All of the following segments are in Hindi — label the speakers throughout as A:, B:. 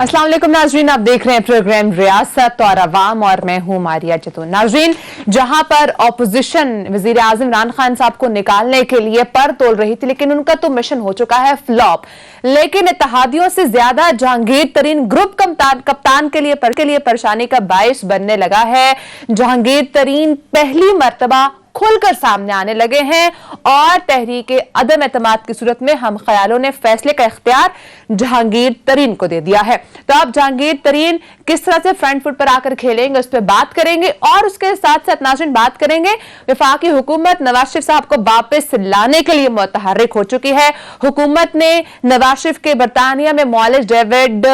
A: अस्सलाम वालेकुम नाजरीन, आप देख रहे हैं प्रोग्राम रियासत और अवाम और मैं हूं मारिया जतून। नाजरीन, जहां पर ऑपोजिशन वजीर आजम इमरान खान साहब को निकालने के लिए पर तोल रही थी, लेकिन उनका तो मिशन हो चुका है फ्लॉप। लेकिन इत्तेहादियों से ज्यादा जहांगीर तरीन ग्रुप कप्तान के लिए परेशानी का बायस बनने लगा है। जहांगीर तरीन पहली मर्तबा खुलकर सामने आने लगे हैं और तहरीके अदम एतमाद की सूरत में हम ख्यालों ने फैसले का इख्तियार जहांगीर तरीन को दे दिया है। तो अब जहांगीर तरीन किस तरह से फ्रंट फुट पर आकर खेलेंगे उस पर बात करेंगे और उसके साथ साथ नाज़रीन बात करेंगे वफाकी हुकूमत नवाज शरीफ साहब को वापस लाने के लिए मुतहर्रिक हो चुकी है। हुकूमत ने नवाज शरीफ के बरतानिया में मुआलिज डेविड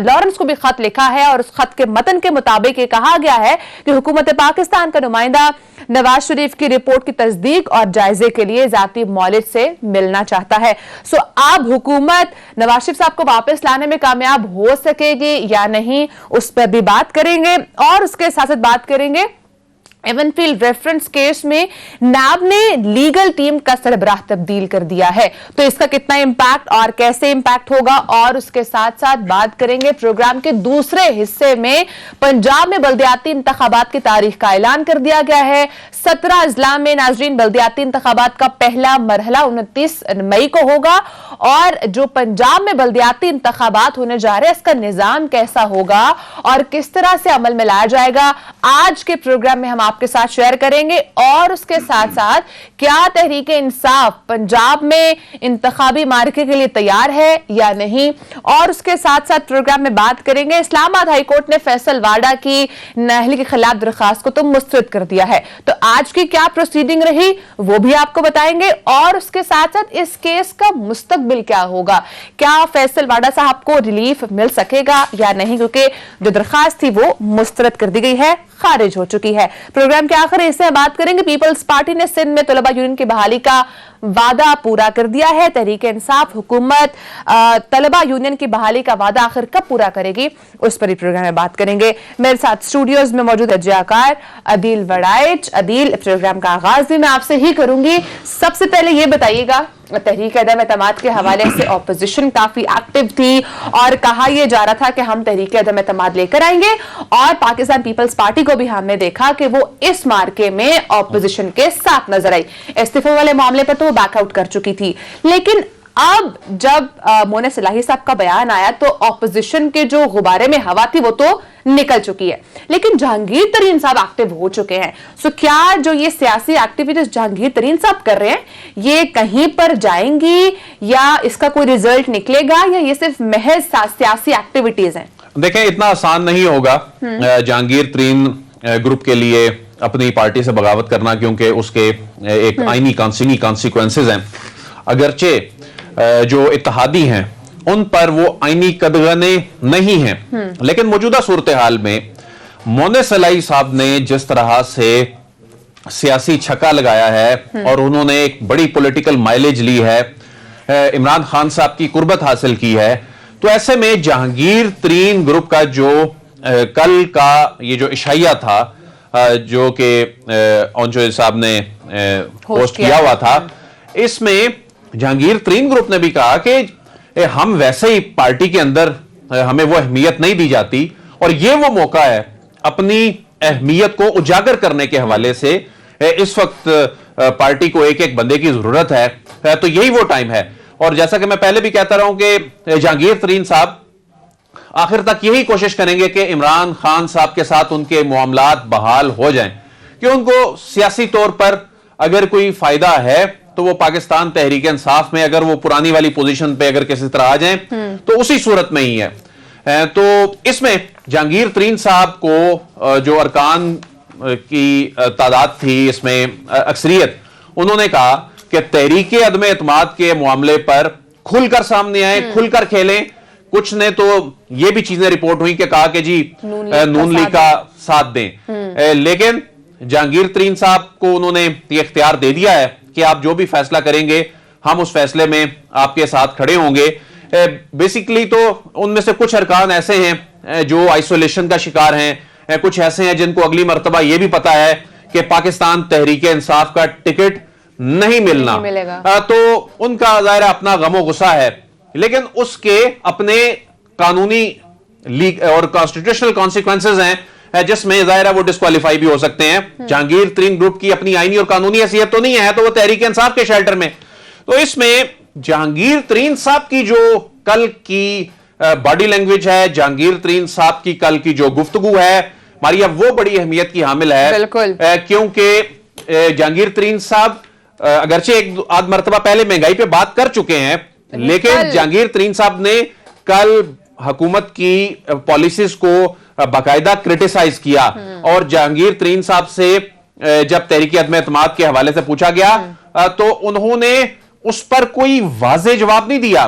A: लॉरेंस को भी खत लिखा है और उस खत के मतन के मुताबिक कहा गया है कि हुकूमत पाकिस्तान का नुमाइंदा नवाज शरीफ की रिपोर्ट की तस्दीक और जायजे के लिए जाती मौलिद से मिलना चाहता है। सो अब हुकूमत नवाज शरीफ साहब को वापस लाने में कामयाब हो सकेगी या नहीं, उस पर भी बात करेंगे और उसके साथ साथ बात करेंगे एवनफील्ड रेफरेंस केस में नैब ने लीगल टीम का सरबराह तब्दील कर दिया है। तो इसका कितना इंपैक्ट और कैसे इंपैक्ट होगा, और उसके साथ साथ बात करेंगे प्रोग्राम के दूसरे हिस्से में पंजाब में बल्दियाती इंतखाबात की तारीख का ऐलान कर दिया गया है। 17 अजला में नाजरीन बल्दियाती इंतखाबात का पहला मरहला 29 मई को होगा और जो पंजाब में बल्दियाती इंतखाबात होने जा रहे हैं इसका निजाम कैसा होगा और किस तरह से अमल में लाया जाएगा, आज के प्रोग्राम में हम आपके साथ शेयर करेंगे। और उसके साथ साथ क्या तहरीके इंसाफ पंजाब में इंतखाबी मार्के के लिए तैयार है या नहीं, और उसके साथ साथ प्रोग्राम में बात करेंगे इस्लामाबाद हाईकोर्ट ने फैसल वाडा की नाअहली के खिलाफ दरखास्त को तो मुस्तरद कर दिया है। तो आज की क्या प्रोसीडिंग रही वो भी आपको बताएंगे और उसके साथ साथ इस केस का मुस्तकबिल क्या होगा, क्या फैसल वाडा साहब को रिलीफ मिल सकेगा या नहीं, क्योंकि जो दरखास्त थी वो मुस्तरद कर दी गई है, खारिज हो चुकी है। प्रोग्राम के आखिर हिस्से बात करेंगे पीपल्स पार्टी ने सिंध में तलबा यूनियन की बहाली का वादा पूरा कर दिया है। तहरीके इंसाफ हुकूमत तलबा यूनियन की बहाली का वादा आखिर कब पूरा करेगी उस पर ही प्रोग्राम में बात करेंगे। मेरे साथ स्टूडियोज में मौजूद है जयाकार अदील वड़ाइच। अदील, प्रोग्राम का आगाज भी मैं आपसे ही करूंगी। सबसे पहले ये बताइएगा, तहरीक अदम एतमाद के हवाले से ऑपोजिशन काफी एक्टिव थी और कहा यह जा रहा था कि हम तहरीक अदम एतमाद लेकर आएंगे, और पाकिस्तान पीपल्स पार्टी को भी हमने देखा कि वो इस मार्के में ऑपोजिशन के साथ नजर आई। इस्तीफे वाले मामले पर तो वो बैकआउट कर चुकी थी, लेकिन अब जब मोने सलाही साहब का बयान आया तो ऑपोजिशन के जो गुब्बारे में हवा थी वो तो निकल चुकी है, लेकिन जहांगीर तरीन साहब एक्टिव हो चुके हैं। सो क्या जो ये सियासी एक्टिविटीज जहांगीर तरीन साहब कर रहे हैं ये कहीं पर जाएंगी या इसका कोई रिजल्ट निकलेगा या ये सिर्फ महज सियासी एक्टिविटीज हैं?
B: देखें, इतना आसान नहीं होगा जहांगीर तरीन ग्रुप के लिए अपनी पार्टी से बगावत करना, क्योंकि उसके एक आईनी कॉन्सिक्वेंसेस हैं। अगरचे जो इत्तेहादी हैं उन पर वो आईनी कदगने नहीं हैं, लेकिन मौजूदा सूरत हाल में मोने सलाई साहब ने जिस तरह से सियासी छक्का लगाया है और उन्होंने एक बड़ी पॉलिटिकल माइलेज ली है, इमरान खान साहब की कुर्बत हासिल की है, तो ऐसे में जहांगीर तरीन ग्रुप का जो कल का ये जो इशाइया था जो कि ओंजो साहब ने पोस्ट किया हुआ था, इसमें जहांगीर तरीन ग्रुप ने भी कहा कि हम वैसे ही पार्टी के अंदर हमें वो अहमियत नहीं दी जाती और ये वो मौका है अपनी अहमियत को उजागर करने के हवाले से। इस वक्त पार्टी को एक एक बंदे की जरूरत है, तो यही वो टाइम है। और जैसा कि मैं पहले भी कहता रहा हूं कि जहांगीर तरीन साहब आखिर तक यही कोशिश करेंगे कि इमरान खान साहब के साथ उनके मामलात बहाल हो जाएं, कि उनको सियासी तौर पर अगर कोई फायदा है तो वो पाकिस्तान तहरीक इंसाफ में अगर वो पुरानी वाली पोजीशन पे अगर किसी तरह आ जाएं तो उसी सूरत में ही है। तो इसमें जहांगीर तरीन साहब को जो अरकान की तादाद थी इसमें अक्सरियत, उन्होंने कहा कि तहरीके अदम एतमाद के मामले पर खुलकर सामने आए, खुलकर खेलें। कुछ ने तो ये भी चीजें रिपोर्ट हुई कि कहा कि जी नून लीग का साथ दें, लेकिन जहांगीर तरीन साहब को उन्होंने ये इख्तियार दे दिया है कि आप जो भी फैसला करेंगे हम उस फैसले में आपके साथ खड़े होंगे। बेसिकली तो उनमें से कुछ अरकान ऐसे हैं जो आइसोलेशन का शिकार हैं, कुछ ऐसे हैं जिनको अगली मर्तबा ये भी पता है कि पाकिस्तान तहरीक इंसाफ का टिकट नहीं मिलना, तो उनका ज़ाहिर अपना गमो गुस्सा है, लेकिन उसके अपने कानूनी लीग और कॉन्स्टिट्यूशनल कॉन्सिक्वेंसेज हैं, जिसमें जाहिर है वो डिस्क्वालीफाई भी हो सकते हैं। जहांगीर तरीन ग्रुप की अपनी आईनी और कानूनी हैसियत तो नहीं है, तो वो तहरीक इंसाफ के शेल्टर में। तो इसमें जहांगीर तरीन साहब की जो कल की बॉडी लैंग्वेज है, जहांगीर तरीन साहब की कल की जो गुफ्तगू है मारिया, वो बड़ी अहमियत की हामिल है।
A: बिल्कुल।
B: क्योंकि जहांगीर तरीन साहब अगरचे एक आध मरतबा पहले महंगाई पे बात कर चुके हैं, लेकिन जहांगीर तरीन साहब ने कल हुकूमत की पॉलिसीज को बाकायदा क्रिटिसाइज किया। और जहांगीर तरीन साहब से जब तहरीक अदम एतमाद के हवाले से पूछा गया तो उन्होंने उस पर कोई वाज़े जवाब नहीं दिया,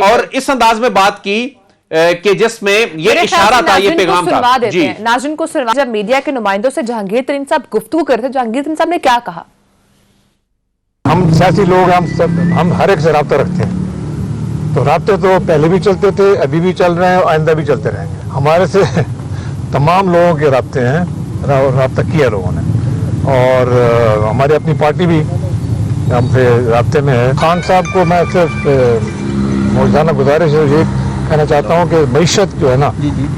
B: और इस अंदाज में बात की कि जिसमें ये इशारा था, ये पैगाम था। जी,
A: नाज़रीन को सुनवा। जब मीडिया के नुमाइंदों से जहांगीर तरीन साहब गुफ्तगू करते, जहांगीर तरीन साहब ने क्या कहा?
C: हम सियासी लोग, हम हर एक से रब्ता रखते हैं, तो रब्ते तो पहले भी चलते थे, अभी भी चल रहे हैं और आइंदा भी चलते रहेंगे। हमारे से तमाम लोगों के रब्ते हैं, रब्ता किया लोगों ने, और हमारी अपनी पार्टी भी हमसे रब्ते में है। खान साहब को मैं सिर्फ मौजूदा गुजारिश ये कहना चाहता हूँ कि मईशत जो है ना,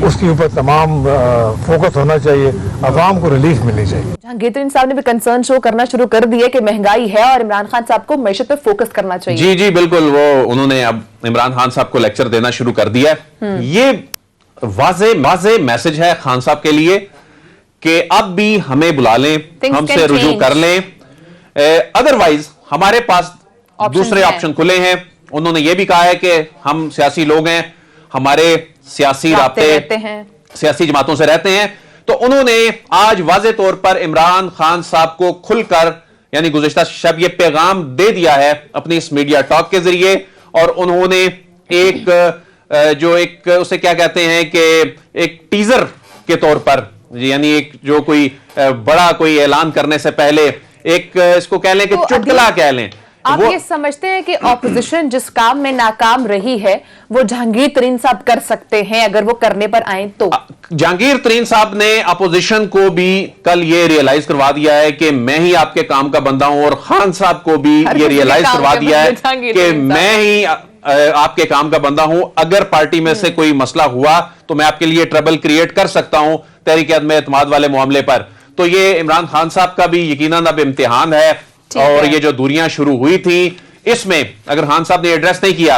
C: उसके ऊपर तमाम फोकस होना चाहिए, अवाम को रिलीफ मिलनी चाहिए।
A: जहांगीर तरीन साहब ने भी कंसर्न शो करना शुरू कर दिए कि महंगाई है और इमरान खान साहब को मईशत पे फोकस करना चाहिए।
B: जी जी बिल्कुल, वो उन्होंने अब इमरान खान साहब को लेक्चर देना शुरू कर दिया है। ये वाज़े मैसेज है खान साहब के लिए कि अब भी हमें बुला लें, हमसे रुजू कर लें, अदरवाइज हमारे पास दूसरे ऑप्शन खुले हैं। उन्होंने ये भी कहा है कि हम सियासी लोग हैं, हमारे सियासी राब्ते सियासी जमातों से रहते हैं। तो उन्होंने आज वाज़े तौर पर इमरान खान साहब को खुलकर, यानी गुज़िश्ता शब, ये पैगाम दे दिया है अपनी इस मीडिया टॉक के जरिए। और उन्होंने एक उसे क्या कहते हैं कि एक टीजर के तौर पर, यानी एक जो कोई बड़ा कोई ऐलान करने से पहले एक इसको कह लें कि चुटकुला कह लें।
A: आप ये समझते हैं कि ऑपोजिशन जिस काम में नाकाम रही है वो जहांगीर तरीन साहब कर सकते हैं अगर वो करने पर आए तो?
B: जहांगीर तरीन साहब ने अपोजिशन को भी कल ये रियलाइज करवा दिया है कि मैं ही आपके काम का बंदा हूं, और खान साहब को भी ये रियलाइज करवा दिया है कि मैं ही आपके काम का बंदा हूं। अगर पार्टी में से कोई मसला हुआ तो मैं आपके लिए ट्रबल क्रिएट कर सकता हूं तहरीक अदम एतमाद वाले मामले पर। तो ये इमरान खान साहब का भी यकीनन अब इम्तिहान है। और ये जो दूरियां शुरू हुई थी, इसमें अगर खान साहब ने एड्रेस नहीं किया,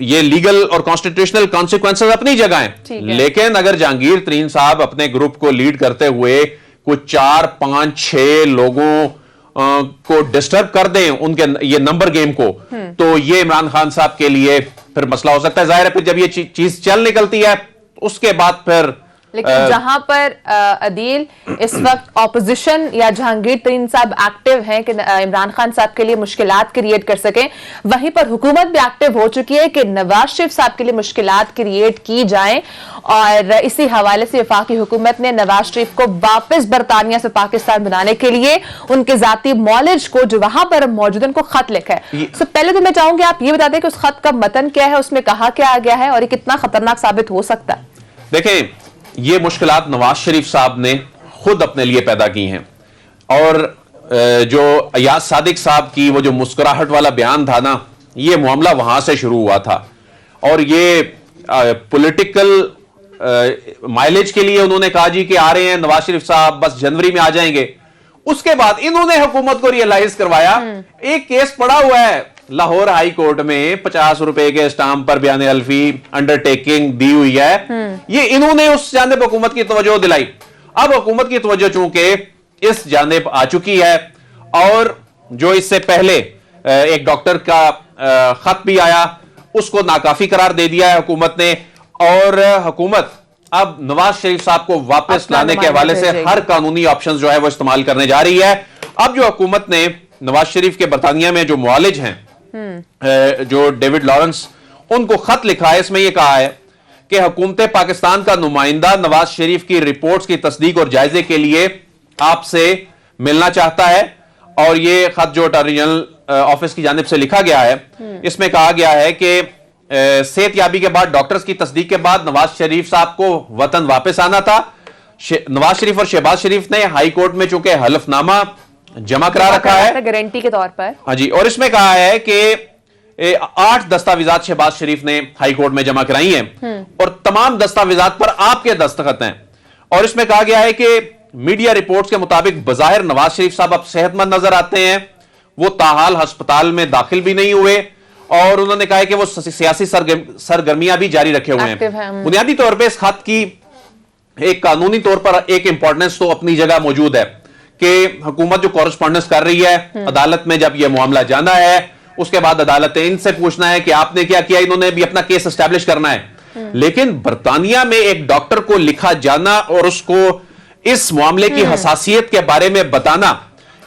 B: ये लीगल और कॉन्स्टिट्यूशनल कॉन्सिक्वेंसेस अपनी जगह हैं, लेकिन अगर जहांगीर तरीन साहब अपने ग्रुप को लीड करते हुए कुछ 4, 5, 6 लोगों को डिस्टर्ब कर दें उनके ये नंबर गेम को, तो ये इमरान खान साहब के लिए फिर मसला हो सकता है। जाहिर है फिर जब ये चीज चल निकलती है उसके बाद फिर
A: लेकिन जहां पर अदील इस वक्त ऑपोजिशन या जहांगीर तरीन साहब एक्टिव हैं कि इमरान खान साहब के लिए मुश्किलात क्रिएट कर सकें, वहीं पर हुकूमत भी एक्टिव हो चुकी है कि नवाज शरीफ साहब के लिए मुश्किलात क्रिएट की जाएं। और इसी हवाले से वफाकी हुकूमत ने नवाज शरीफ को वापस बरतानिया से पाकिस्तान बनाने के लिए उनके जाती मॉलेज को जो वहां पर मौजूद है उनको खत लिखा है। तो पहले तो मैं चाहूंगी आप ये बता दें कि उस खत का मतन क्या है, उसमें कहा क्या आ गया है और ये कितना खतरनाक साबित हो सकता है?
B: देखें, ये मुश्किलात नवाज शरीफ साहब ने खुद अपने लिए पैदा की हैं। और जो अयाज सादिक साहब की वो जो मुस्कुराहट वाला बयान था ना, ये मामला वहां से शुरू हुआ था। और ये पॉलिटिकल माइलेज के लिए उन्होंने कहा जी कि आ रहे हैं नवाज शरीफ साहब, बस जनवरी में आ जाएंगे। उसके बाद इन्होंने हुकूमत को रियलाइज करवाया, एक केस पड़ा हुआ है लाहौर हाई कोर्ट में, 50 रुपए के स्टाम्प पर बयान अल्फी अंडरटेकिंग दी हुई है। ये इन्होंने उस जानिब हुकूमत की तवज्जो दिलाई। अब हुकूमत की तवज्जो चूंकि इस जानिब आ चुकी है, और जो इससे पहले एक डॉक्टर का खत भी आया, उसको नाकाफी करार दे दिया है हुकूमत ने। और हुकूमत अब नवाज शरीफ साहब को वापस लाने के हवाले से हर कानूनी ऑप्शन जो है वो इस्तेमाल करने जा रही है। अब जो हुकूमत ने नवाज शरीफ के बरतानिया में जो मुआलिज हैं, जो डेविड लॉरेंस, उनको खत लिखा है, इसमें यह कहा है कि हुकूमत पाकिस्तान का नुमाइंदा नवाज शरीफ की रिपोर्ट्स की तस्दीक और जायजे के लिए आपसे मिलना चाहता है। और यह खत जो अटॉर्नी जनरल ऑफिस की जानिब से लिखा गया है, इसमें कहा गया है कि सेहतयाबी के बाद डॉक्टर्स की तस्दीक के बाद नवाज शरीफ साहब को वतन वापस आना था। नवाज शरीफ और शहबाज शरीफ ने हाई कोर्ट में चूंकि हलफनामा जमा करा रखा है
A: गारंटी के तौर पर।
B: हाँ जी, और इसमें कहा है कि 8 दस्तावेजात शहबाज शरीफ ने हाई कोर्ट में जमा कराई हैं और तमाम दस्तावेजात पर आपके दस्तखत हैं। और इसमें कहा गया है कि मीडिया रिपोर्ट्स के मुताबिक बज़ाहिर नवाज शरीफ साहब अब सेहतमंद नजर आते हैं, वो ताहाल अस्पताल में दाखिल भी नहीं हुए और उन्होंने कहा है कि वो सियासी सरगर्मियां भी जारी रखे हुए हैं। बुनियादी तौर पर इस खत की एक कानूनी तौर पर एक इंपॉर्टेंस तो अपनी जगह मौजूद है कि हुकूमत जो कॉरेस्पॉन्डेंस कर रही है, अदालत में जब यह मामला जाना है, उसके बाद अदालत इनसे पूछना है कि आपने क्या किया, इन्होंने भी अपना केस एस्टैब्लिश करना है। लेकिन बरतानिया में एक डॉक्टर को लिखा जाना और उसको इस मामले की हसासियत के बारे में बताना,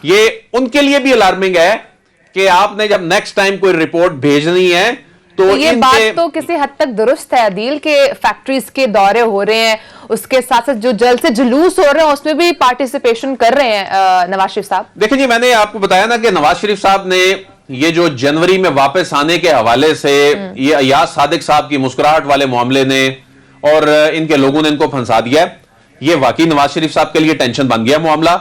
B: ये उनके लिए भी अलार्मिंग है कि आपने जब नेक्स्ट टाइम कोई रिपोर्ट भेजनी है तो
A: ये बात तो किसी हद तक दुरुस्त है अदील के फैक्ट्रीज के दौरे हो रहे हैं, उसके साथ साथ जो जल्द से जुलूस हो रहे हैं उसमें भी पार्टिसिपेशन कर रहे हैं नवाज शरीफ साहब।
B: देखिए जी, मैंने आपको बताया ना कि नवाज शरीफ साहब ने ये जो जनवरी में वापस आने के हवाले से ये अयाज सादिक साहब की मुस्कुराहट वाले मामले ने और इनके लोगों ने इनको फंसा दिया है, ये वाकई नवाज शरीफ साहब के लिए टेंशन बन गया मामला।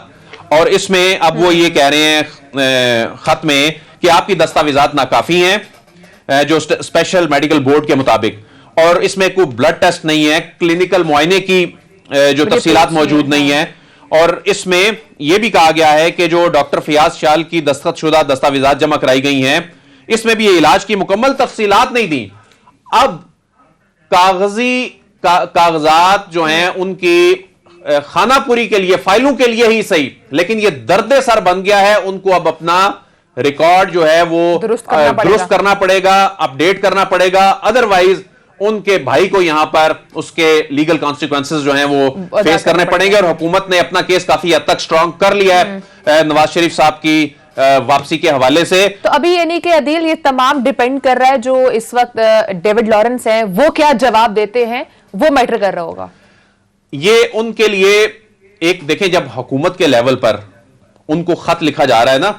B: और इसमें अब वो ये कह रहे हैं खत में कि आपकी दस्तावेजात नाकाफी हैं जो स्पेशल मेडिकल बोर्ड के मुताबिक, और इसमें कोई ब्लड टेस्ट नहीं है, क्लिनिकल मुआयने की जो तफसीलात मौजूद नहीं है। और इसमें यह भी कहा गया है कि जो डॉक्टर फयाज शाल की दस्तखतशुदा दस्तावेजात जमा कराई गई हैं, इसमें भी ये इलाज की मुकम्मल तफसीलात नहीं दी। अब कागजात जो हैं उनकी खानापुरी के लिए, फाइलों के लिए ही सही, लेकिन ये दर्द सर बन गया है, उनको अब अपना रिकॉर्ड जो है वो दुरुस्त करना पड़ेगा, अपडेट करना पड़ेगा, अदरवाइज उनके भाई को यहां पर उसके लीगल कॉन्सिक्वेंसेस जो हैं वो फेस करने पड़ेंगे। और हुकूमत ने अपना केस काफी हद तक स्ट्रांग कर लिया है नवाज शरीफ साहब की वापसी के हवाले से।
A: तो अभी यानी कि अदील ये तमाम डिपेंड कर रहा है जो इस वक्त डेविड लॉरेंस हैं वो क्या जवाब देते हैं, वो मैटर कर रहा होगा।
B: ये उनके लिए एक देखें, जब हुकूमत के लेवल पर उनको खत लिखा जा रहा है ना,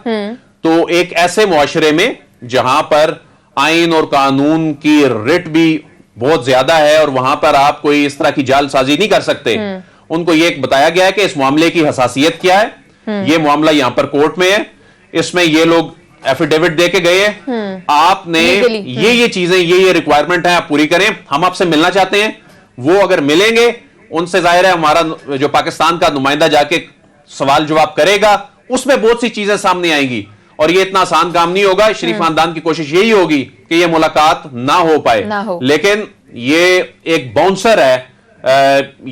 B: तो एक ऐसे मुआशरे में जहां पर आइन और कानून की रिट भी बहुत ज्यादा है और वहां पर आप कोई इस तरह की जालसाजी नहीं कर सकते, उनको ये बताया गया है कि इस मामले की हसासियत क्या है, ये मामला यहां पर कोर्ट में है, इसमें ये लोग एफिडेविट दे के गए, आपने ये चीजें, ये रिक्वायरमेंट है, आप पूरी करें, हम आपसे मिलना चाहते हैं। वो अगर मिलेंगे, उनसे जाहिर है हमारा जो पाकिस्तान का नुमाइंदा जाके सवाल जवाब करेगा, उसमें बहुत सी चीजें सामने आएंगी और ये इतना आसान काम नहीं होगा। शरीफ खानदान की कोशिश यही होगी कि ये मुलाकात ना हो पाए, लेकिन ये एक बाउंसर है,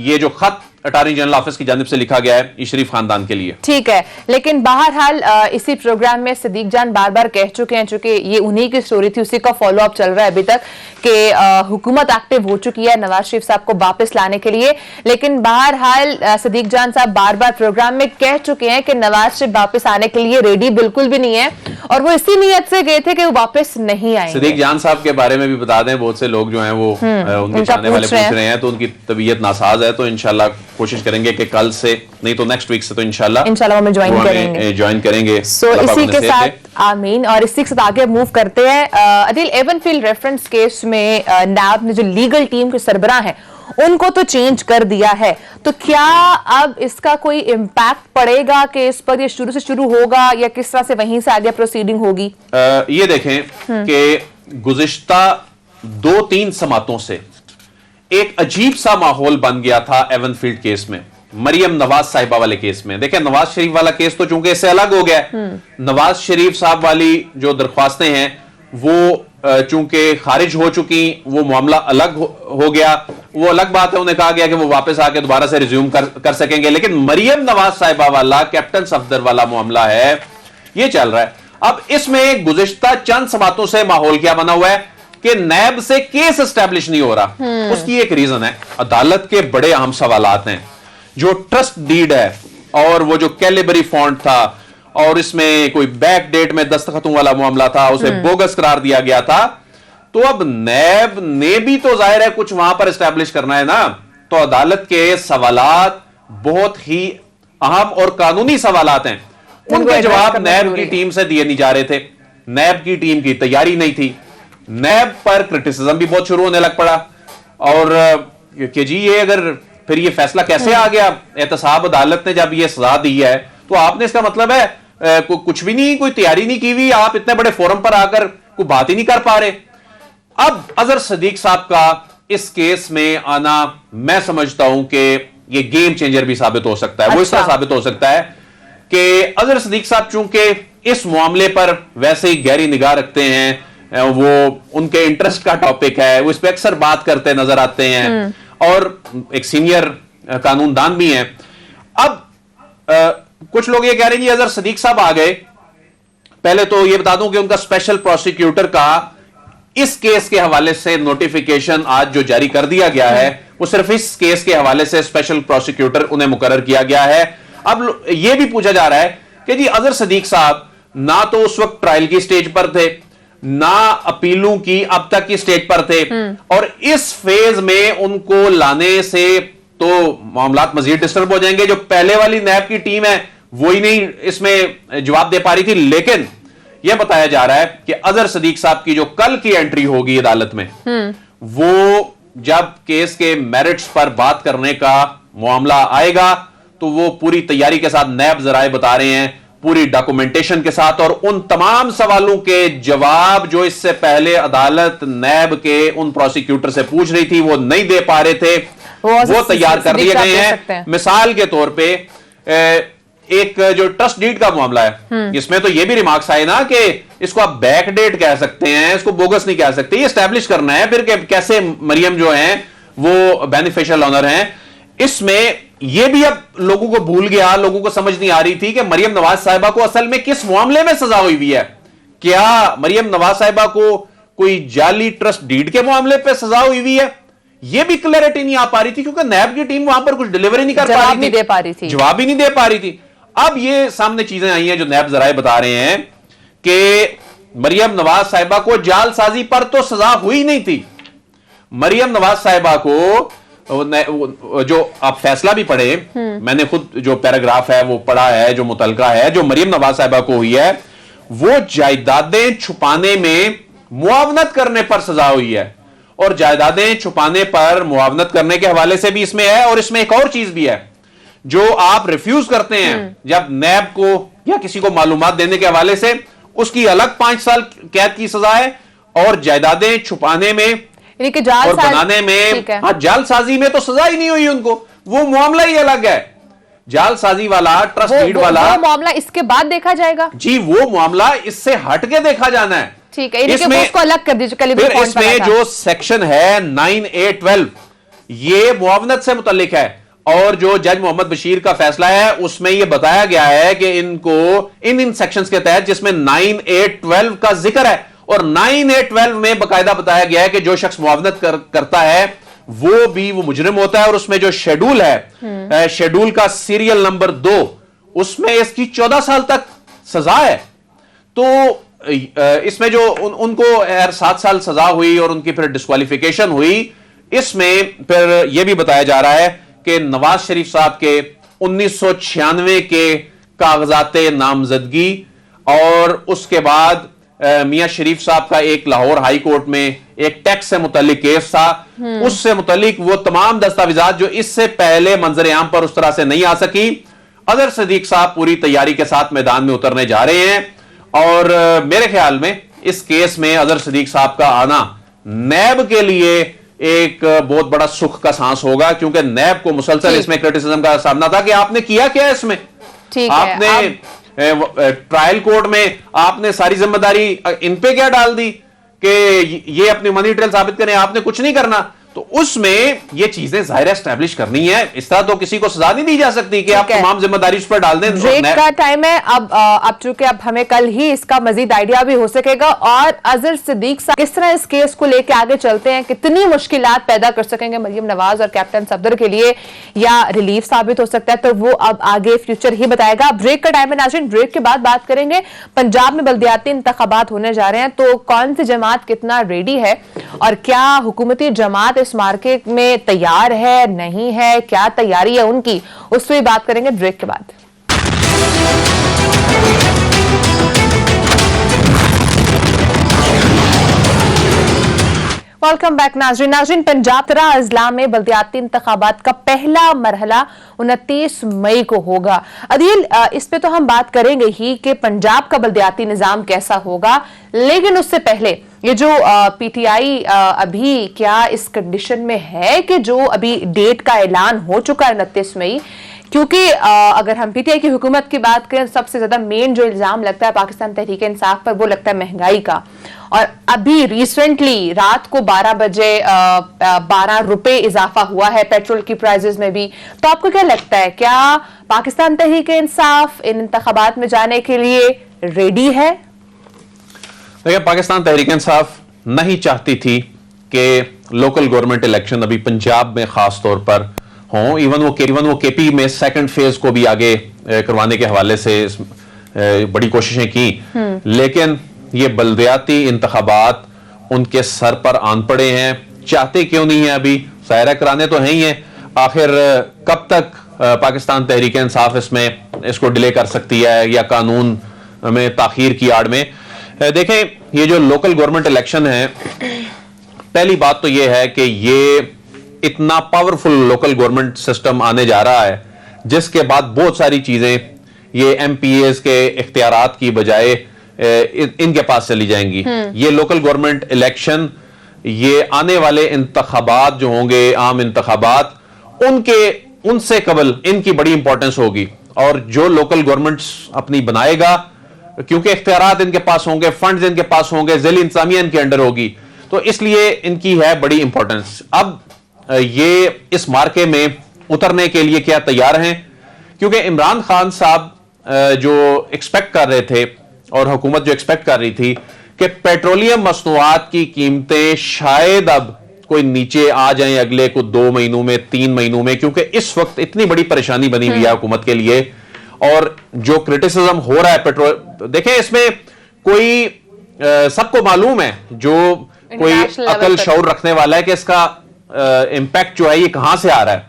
B: ये जो खत अटॉर्नी जनरल ऑफिस की जानिब से लिखा गया है, ये शरीफ खानदान के लिए
A: ठीक है। लेकिन बहरहाल इसी प्रोग्राम में सिद्दीक जान बार बार कह चुके हैं, चूंकि ये उन्हीं की स्टोरी थी, उसी का फॉलो अप चल रहा है अभी तक कि हुकूमत एक्टिव हो चुकी है नवाज शरीफ साहब को वापस लाने के लिए। लेकिन बहरहाल सिद्दीक जान साहब बार बार प्रोग्राम में कह चुके हैं कि नवाज शरीफ वापस आने के लिए रेडी बिल्कुल भी नहीं है और वो इसी नीयत से गए थे कि वो वापस नहीं आएंगे।
B: सिद्दीक जान साहब के बारे में भी बता दें, बहुत से लोग जो हैं वो उनके चाहने वाले पूछ रहे हैं, तो उनकी तबीयत नासाज है, तो इंशाल्लाह कोशिश करेंगे कि कल से नहीं तो नेक्स्ट वीक से तो इंशाल्लाह वो ज्वाइन करेंगे।
A: सो इसी के साथ आमीन। और इसी के साथ आगे मूव करते हैं। अदील, एवनफील्ड रेफरेंस केस में नैब ने जो लीगल टीम के सरबराह हैं उनको तो चेंज कर दिया है, तो क्या अब इसका कोई इम्पैक्ट पड़ेगा कि इस पर ये शुरू से शुरू होगा या किस तरह से वहीं से आगे प्रोसीडिंग होगी?
B: ये देखें कि गुज़िश्ता 2-3 समातों से एक अजीब सा माहौल बन गया था एवनफील्ड केस में, मरियम नवाज साहिबा वाले केस में। देखें, नवाज शरीफ वाला केस तो चूंकि इससे अलग हो गया, नवाज शरीफ साहब वाली जो दरख्वास्तें हैं वो चूंकि खारिज हो चुकी, वो मामला अलग हो गया, वो अलग बात है, उन्हें कहा गया कि वो वापस आके दोबारा से रिज्यूम कर सकेंगे। लेकिन मरियम नवाज साहिबा वाला, कैप्टन सफदर वाला मामला है, ये चल रहा है। अब इसमें गुज़िश्ता चंद समातों से माहौल क्या बना हुआ है कि नैब से केस एस्टैब्लिश नहीं हो रहा। उसकी एक रीजन है, अदालत के बड़े अहम सवालात हैं, जो ट्रस्ट डीड है और वो जो कैलिबरी फॉन्ट था और इसमें कोई बैक डेट में दस्तखतों वाला मामला था, उसे बोगस करार दिया गया था। तो अब नैब ने भी तो जाहिर है कुछ वहां पर एस्टैब्लिश करना है ना, तो अदालत के सवालात बहुत ही अहम और कानूनी सवालात हैं, उनके जवाब नैब की टीम से दिए नहीं जा रहे थे। नैब की टीम की तैयारी नहीं थी, नैब पर क्रिटिसिज्म भी बहुत शुरू होने लग पड़ा और कि जी ये अगर फिर ये फैसला कैसे आ गया, एहतसाब अदालत ने जब ये सजा दी है तो आपने, इसका मतलब है कुछ भी नहीं, कोई तैयारी नहीं की हुई, आप इतने बड़े फोरम पर आकर को बात ही नहीं कर पा रहे। अब अजहर सदीक साहब का इस केस में आना मैं समझता हूं कि ये गेम चेंजर भी साबित हो सकता है। वो इस तरह साबित हो सकता है कि अजहर सदीक साहब चूंकि इस मामले पर वैसे ही गहरी निगाह रखते हैं, वो उनके इंटरेस्ट का टॉपिक है, वो इस पर अक्सर बात करते नजर आते हैं और एक सीनियर कानूनदान भी हैं। अब कुछ लोग ये कह रहे हैं कि अजहर सदीक साहब आ गए। पहले तो ये बता दूं कि उनका स्पेशल प्रोसिक्यूटर का इस केस के हवाले से नोटिफिकेशन आज जो जारी कर दिया गया है, वो सिर्फ इस केस के हवाले से स्पेशल प्रोसिक्यूटर उन्हें मुकर्रर किया गया है। अब यह भी पूछा जा रहा है कि जी अजहर सदीक साहब ना तो उस वक्त ट्रायल की स्टेज पर थे, ना अपीलों की अब तक की स्टेज पर थे, और इस फेज में उनको लाने से तो मामलात मजीद डिस्टर्ब हो जाएंगे। जो पहले वाली नैब की टीम है वो ही नहीं इसमें जवाब दे पा रही थी। लेकिन यह बताया जा रहा है कि अजहर सदीक साहब की जो कल की एंट्री होगी अदालत में, वो जब केस के मेरिट्स पर बात करने का मामला आएगा तो वो पूरी तैयारी के साथ, नैब जराए बता रहे हैं, पूरी डॉक्यूमेंटेशन के साथ और उन तमाम सवालों के जवाब जो इससे पहले अदालत नैब के उन प्रोसिक्यूटर से पूछ रही थी, वो नहीं दे पा रहे थे, वो तैयार कर दिए गए हैं। मिसाल के तौर पे एक जो ट्रस्ट डीड का मामला है, इसमें तो ये भी रिमार्क्स आए ना कि इसको आप बैक डेट कह सकते हैं, इसको बोगस नहीं कह सकते। ये एस्टैब्लिश करना है फिर कैसे मरियम जो है वो बेनिफिशियल ऑनर हैं। इसमें यह भी अब लोगों को भूल गया, लोगों को समझ नहीं आ रही थी कि मरियम नवाज साहिबा को असल में किस मामले में सजा हुई हुई है। क्या मरियम नवाज साहिबा को कोई जाली ट्रस्ट डीड के मामले पे सजा हुई हुई है? यह भी क्लैरिटी नहीं आ पा रही थी क्योंकि नैब की टीम वहां पर कुछ डिलीवरी नहीं कर पा रही थी, जवाब ही नहीं दे पा रही थी। अब ये सामने चीजें आई हैं जो नैब जराए बता रहे हैं कि मरियम नवाज साहिबा को जालसाजी पर तो सजा हुई नहीं थी। मरियम नवाज साहिबा को जो आप फैसला भी पढ़े, मैंने खुद जो पैराग्राफ है वो पढ़ा है, जो मुतलका है, जो मरियम नवाज साहिबा को हुई है वो जायदादें छुपाने में मुआवनत करने पर सजा हुई है। और जायदादें छुपाने पर मुआवनत करने के हवाले से भी इसमें है। और इसमें एक और चीज भी है, जो आप रिफ्यूज करते हैं जब नैब को या किसी को मालूमात देने के हवाले से, उसकी अलग 5 साल कैद की सजा है। और जायदादें छुपाने में और बनाने में, हाँ, जालसाजी में तो सजा ही नहीं हुई उनको, वो मामला ही अलग है। जालसाजी वाला, ट्रस्ट डीड वाला वो
A: मामला इसके बाद देखा जाएगा जी,
B: वो मामला इससे हट के देखा जाना है।
A: ठीक है, इसमें उसको अलग कर दीजिए।
B: फिर इसमें जो सेक्शन है 9A12 ये मुआवनत से मुतल्लिक है। और जो जज मोहम्मद बशीर का फैसला है उसमें यह बताया गया है कि इनको इन सेक्शंस के तहत, जिसमें 9A12 का जिक्र है, और 9A12 में बकायदा बताया गया है कि जो शख्स मुआवनत करता है वो भी वो मुजरिम होता है। और उसमें जो शेड्यूल है, शेड्यूल का सीरियल नंबर 2, उसमें इसकी 14 साल तक सजा है। तो इसमें जो उनको 7 साल सजा हुई और उनकी फिर डिस्क्वालिफिकेशन हुई, इसमें फिर यह भी बताया जा रहा है कि नवाज शरीफ साहब के 1996 के कागजात नामजदगी और उसके बाद मियां शरीफ साहब का एक लाहौर हाई कोर्ट में एक टैक्स से मुतल्लिक केस था, उससे मुतल्लिक वो तमाम दस्तावेजात जो इससे पहले मंजर आम पर उस तरह से नहीं आ सकी, अजहर सदीक साहब पूरी तैयारी के साथ मैदान में उतरने जा रहे हैं। और मेरे ख्याल में इस केस में अजहर सदीक साहब का आना नैब के लिए एक बहुत बड़ा सुख का सांस होगा, क्योंकि नैब को मुसलसल इसमें क्रिटिसिज्म का सामना था कि आपने किया क्या इसमें, आपने ट्रायल कोर्ट में आपने सारी जिम्मेदारी इन पे क्या डाल दी कि ये अपनी मनी ट्रेल साबित करें, आपने कुछ नहीं करना। तो उसमें ये चीजें जाहिर एस्टैब्लिश करनी है। इस तरह तो किसी को सजा नहीं दी जा सकती कि आप तमाम जिम्मेदारी उस पर डाल दें।
A: ब्रेक का टाइम है अब चूंकि अब हमें कल ही इसका मजीद आइडिया भी हो सकेगा और अजहर सदीक साहब किस तरह इस केस को लेकर आगे चलते हैं, कितनी मुश्किलात पैदा कर सकेंगे मरियम नवाज और कैप्टन सफदर के लिए, या रिलीफ साबित हो सकता है, तो वो अब आगे फ्यूचर ही बताएगा। ब्रेक का टाइम है नाज़रीन, ब्रेक के बाद बात करेंगे। पंजाब में बल्दियाती इंतखाबात होने जा रहे हैं, तो कौन सी जमात कितना रेडी है और क्या हुकूमती जमात इस मार्केट में तैयार है, नहीं है, क्या तैयारी है उनकी, उस पर बात करेंगे ब्रेक के बाद। वेलकम बैक नाजरीन। नाजरीन, पंजाब 13 अजला में बल्दियाती इंतखाबात का पहला मरहला 29 मई को होगा। अदील, इस पे तो हम बात करेंगे ही कि पंजाब का बल्दियाती निजाम कैसा होगा, लेकिन उससे पहले ये जो पीटीआई अभी क्या इस कंडीशन में है कि जो अभी डेट का ऐलान हो चुका है 29 मई, क्योंकि अगर हम पीटीआई की हुकूमत की बात करें, सबसे ज्यादा मेन जो इल्जाम लगता है पाकिस्तान तहरीक इंसाफ पर, वो लगता है महंगाई का। और अभी रिसेंटली रात को 12 बजे 12 रुपए इजाफा हुआ है पेट्रोल की प्राइसेस में भी। तो आपको क्या लगता है, क्या पाकिस्तान तहरीक इंसाफ इन इंतखाबात में जाने के लिए रेडी है?
B: देखिए, पाकिस्तान तहरीक इंसाफ नहीं चाहती थी कि लोकल गवर्नमेंट इलेक्शन अभी पंजाब में खास तौर पर हों। इवन वो केपी में सेकंड फेज को भी आगे करवाने के हवाले से बड़ी कोशिशें की, लेकिन ये बल्दियाती इंतखाबात उनके सर पर आन पड़े हैं। चाहते क्यों नहीं है अभी? ज़ाहिर कराने तो है ही हैं। आखिर कब तक पाकिस्तान तहरीक इंसाफ इसको डिले कर सकती है, या कानून में ताखीर की आड़ में? देखें, ये जो लोकल गवर्नमेंट इलेक्शन है, पहली बात तो ये है कि ये इतना पावरफुल लोकल गवर्नमेंट सिस्टम आने जा रहा है, जिसके बाद बहुत सारी चीजें ये एमपीएस के इख्तियारात की बजाय इनके पास चली जाएंगी। ये लोकल गवर्नमेंट इलेक्शन, ये आने वाले इंतखाबात जो होंगे, आम इंतखाबात, उनसे कबल इनकी बड़ी इंपॉर्टेंस होगी। और जो लोकल गवर्नमेंट अपनी बनाएगा, क्योंकि इख्तियारात इनके पास होंगे, फंड्स इनके पास होंगे, ज़िली इंतजामिया इनके अंडर होगी, तो इसलिए इनकी है बड़ी इंपॉर्टेंस। अब ये इस मार्के में उतरने के लिए क्या तैयार हैं? क्योंकि इमरान खान साहब जो एक्सपेक्ट कर रहे थे, और हुकूमत जो एक्सपेक्ट कर रही थी कि पेट्रोलियम मसनूआत की कीमतें शायद अब कोई नीचे आ जाएं अगले को 2 महीनों में, 3 महीनों में, क्योंकि इस वक्त इतनी बड़ी परेशानी बनी हुई है हुकूमत के लिए। और जो क्रिटिसिज्म हो रहा है पेट्रोल, देखें, इसमें कोई सबको मालूम है, जो कोई अकल शऊर रखने वाला है, कि इसका इंपैक्ट जो है ये कहां से आ रहा है।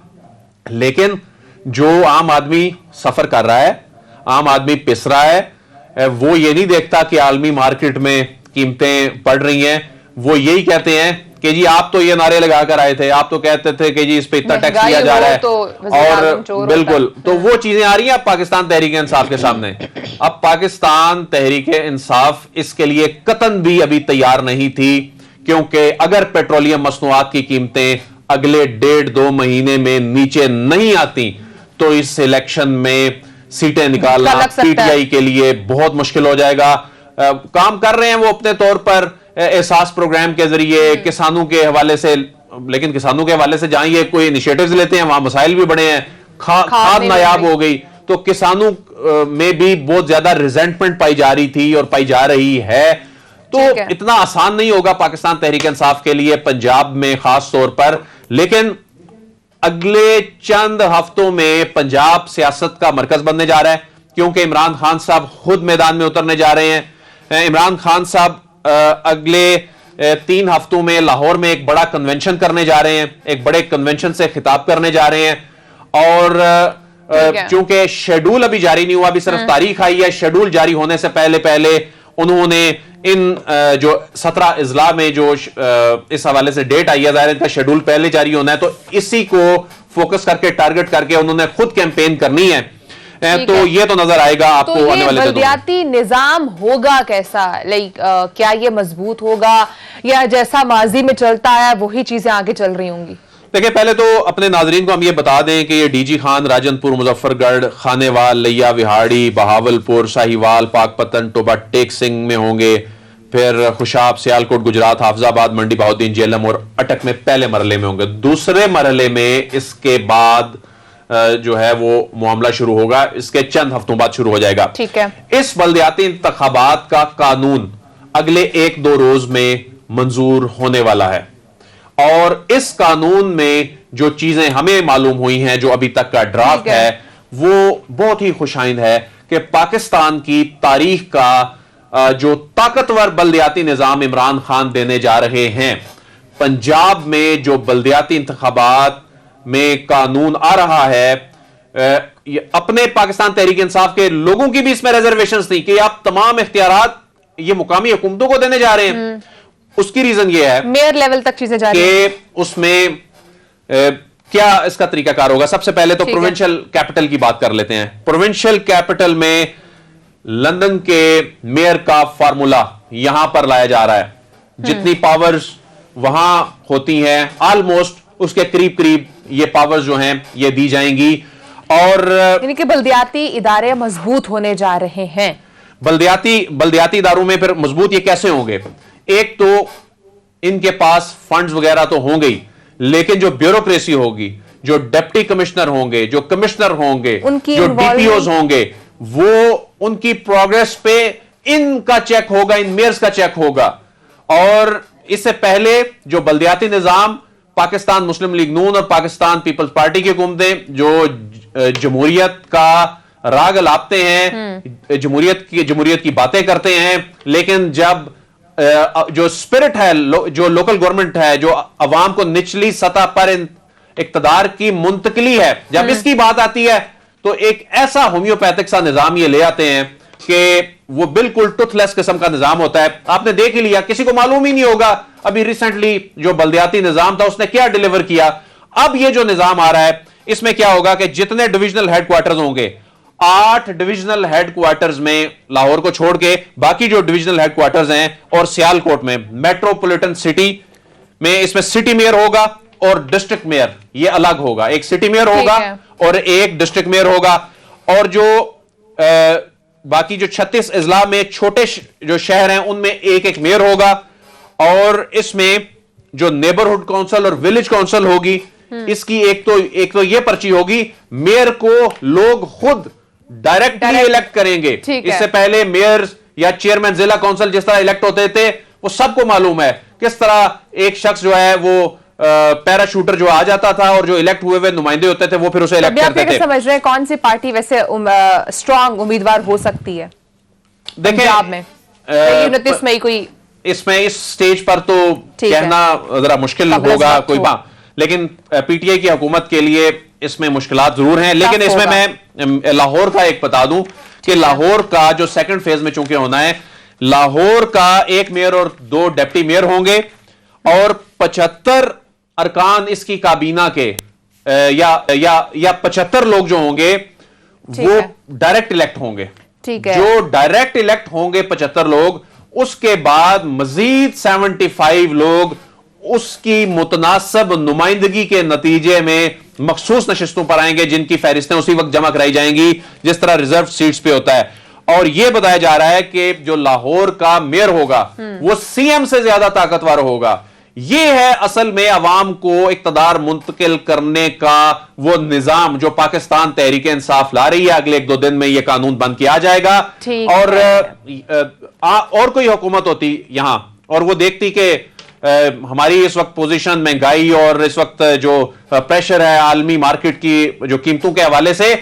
B: लेकिन जो आम आदमी सफर कर रहा है, आम आदमी पिस रहा है, वो ये नहीं देखता कि आलमी मार्केट में कीमतें बढ़ रही हैं। वो यही कहते हैं कि जी आप तो ये नारे लगा कर आए थे, आप तो कहते थे कि जी इस पे इतना टैक्स लिया जा रहा है, और बिल्कुल, तो वो चीजें आ रही हैं अब पाकिस्तान तहरीक इंसाफ के सामने। अब पाकिस्तान तहरीक इंसाफ इसके लिए कतन भी अभी तैयार नहीं थी, क्योंकि अगर पेट्रोलियम मसनूआत की कीमतें अगले 1.5-2 महीने में नीचे नहीं आती, तो इस इलेक्शन में सीटें निकालना पीटीआई के लिए बहुत मुश्किल हो जाएगा। काम कर रहे हैं वो अपने तौर पर एहसास प्रोग्राम के जरिए, किसानों के हवाले से, लेकिन किसानों के हवाले से जहां ये कोई इनिशिएटिव्स लेते हैं, वहां मसाइल भी बड़े हैं। खाद नायाब हो गई, तो किसानों में भी बहुत ज्यादा रिजेंटमेंट पाई जा रही थी और पाई जा रही है। तो इतना आसान नहीं होगा पाकिस्तान तहरीक इंसाफ के लिए पंजाब में खास तौर पर। लेकिन अगले चंद हफ्तों में पंजाब सियासत का मरकज बनने जा रहा है, क्योंकि इमरान खान साहब खुद मैदान में उतरने जा रहे हैं। इमरान खान साहब अगले 3 हफ्तों में लाहौर में एक बड़ा कन्वेंशन करने जा रहे हैं, एक बड़े कन्वेंशन से खिताब करने जा रहे हैं। और चूंकि शेड्यूल अभी जारी नहीं हुआ, अभी सिर्फ तारीख आई है, शेड्यूल जारी होने से पहले पहले उन्होंने इन जो 17 इजला में जो इस हवाले से डेट आई है, ज़ाहिर इनका शेड्यूल पहले जारी होना है, तो इसी को फोकस करके, टारगेट करके उन्होंने खुद कैंपेन करनी है। तो ये तो नजर आएगा आपको
A: तो
B: आने वाले
A: बल्दियाती निजाम होगा कैसा? क्या ये मजबूत होगा, या जैसा माजी में चलता है वही चीजें आगे चल रही होंगी?
B: देखिए, पहले तो अपने नाजरीन को हम ये बता दें कि ये डीजी खान राजनपुर, मुजफ्फरगढ़, खानेवाल, लिया विहाड़ी, बहावलपुर, साहिवाल, पाकपतन, टोबा टेक सिंह में होंगे। फिर खुशाब, सियालकोट, गुजरात, हाफजाबाद, मंडी बहाउद्दीन, जेलम और अटक में पहले मरहले में होंगे। दूसरे मरहले में इसके बाद जो है वो मामला शुरू होगा, इसके चंद हफ्तों बाद शुरू हो जाएगा।
A: ठीक है।
B: इस बल्दियाती इंतखाबात का कानून अगले 1-2 रोज में मंजूर होने वाला है, और इस कानून में जो चीजें हमें मालूम हुई हैं, जो अभी तक का ड्राफ्ट है, वो बहुत ही खुशाइंद है कि पाकिस्तान की तारीख का जो ताकतवर बल्दियाती निजाम इमरान खान देने जा रहे हैं, पंजाब में जो बल्दियाती इंतखाबात में कानून आ रहा है, अपने पाकिस्तान तहरीक इंसाफ के लोगों की भी इसमें रिजर्वेशंस थी कि आप तमाम इख्तियारात ये मुकामी हुकूमतों को देने जा रहे हैं। उसकी रीजन ये है
A: मेयर लेवल तक चीजें जा रही हैं।
B: कि उसमें क्या इसका तरीकाकार होगा। सबसे पहले तो प्रोविंशियल कैपिटल की बात कर लेते हैं। प्रोविंशियल कैपिटल में लंदन के मेयर का फार्मूला यहां पर लाया जा रहा है। जितनी पावर्स वहां होती हैं ऑलमोस्ट उसके करीब करीब ये पावर्स जो हैं ये दी जाएंगी। और
A: यानी कि बल्दियाती इदारे मजबूत होने जा रहे हैं।
B: बल्दियाती इदारों में फिर मजबूत ये कैसे होंगे? एक तो इनके पास फंड्स वगैरह तो होंगे ही, लेकिन जो ब्यूरोक्रेसी होगी, जो डिप्टी कमिश्नर होंगे, जो कमिश्नर होंगे, जो डीपीओज होंगे, वो उनकी प्रोग्रेस पे इनका चेक होगा, इन मेयर्स का चेक होगा। और इससे पहले जो बल्दियाती निजाम पाकिस्तान मुस्लिम लीग नून और पाकिस्तान पीपल्स पार्टी की हुकूमतें जो जमहूरियत का राग लापते हैं, जमहूरियत की बातें करते हैं, लेकिन जब जो स्पिरिट है, जो लोकल गवर्नमेंट है, जो अवाम को निचली सतह पर इक्तदार की मुंतकली है, जब इसकी बात आती है तो एक ऐसा होम्योपैथिक सा निजाम ये ले आते हैं कि वो बिल्कुल टूथलेस किस्म का निजाम होता है। आपने देख ही लिया, किसी को मालूम ही नहीं होगा अभी रिसेंटली जो बल्दियाती निजाम था उसने क्या डिलीवर किया। अब ये जो निजाम आ रहा है इसमें क्या होगा कि जितने डिविजनल हेडक्वार्टर्स होंगे, 8 डिविजनल हेडक्वार्टर्स में लाहौर को छोड़ के बाकी जो डिविजनल हेडक्वार्टर्स हैं और सियालकोट में मेट्रोपॉलिटन सिटी में, इसमें सिटी मेयर होगा और डिस्ट्रिक्ट मेयर ये अलग होगा। एक सिटी मेयर होगा और एक डिस्ट्रिक्ट मेयर होगा। और जो बाकी जो 36 अजला में छोटे जो शहर हैं उनमें एक एक मेयर होगा। और इसमें जो नेबरहुड काउंसिल और विलेज काउंसिल होगी, इसकी एक तो ये पर्ची होगी, मेयर को लोग खुद डायरेक्टली इलेक्ट करेंगे। इससे पहले मेयर या चेयरमैन जिला काउंसिल जिस तरह इलेक्ट होते थे, वो सबको मालूम है किस तरह एक शख्स जो है वो पैराशूटर जो आ जाता था और जो इलेक्ट हुए नुमाइंदे होते थे वो फिर उसे इलेक्ट करते थे।
A: समझ रहे हैं कौन सी पार्टी वैसे स्ट्रांग उम्मीदवार हो सकती है पंजाब में 29 मई को?
B: इसमें इस स्टेज पर तो कहना जरा मुश्किल होगा कोई बात, लेकिन पीटीआई की हुकूमत के लिए इसमें मुश्किलात जरूर हैं। लेकिन इसमें मैं लाहौर का एक बता दूं कि लाहौर का जो सेकंड फेज में चूंकि होना है, लाहौर का एक मेयर और 2 डिप्टी मेयर होंगे और 75 अरकान इसकी काबीना के या 75 लोग जो होंगे वो डायरेक्ट इलेक्ट होंगे। जो डायरेक्ट इलेक्ट होंगे 75 लोग, उसके बाद मजीद 75 लोग उसकी मुतनासिब नुमाइंदगी के नतीजे में मखसूस नशिस्तों पर आएंगे, जिनकी फहरिस्तें उसी वक्त जमा कराई जाएंगी जिस तरह रिजर्व सीट्स पे होता है। और यह बताया जा रहा है कि जो लाहौर का मेयर होगा वो सीएम से ज्यादा ताकतवर होगा। यह है असल में अवाम को इक्तदार मुंतकिल करने का वो निजाम जो पाकिस्तान तहरीक इंसाफ ला रही है। अगले 1-2 दिन में यह कानून बंद किया जाएगा। और कोई हुकूमत होती यहां और वो देखती कि हमारी इस वक्त पोजीशन, महंगाई और इस वक्त जो प्रेशर है आलमी मार्केट की जो कीमतों के हवाले से,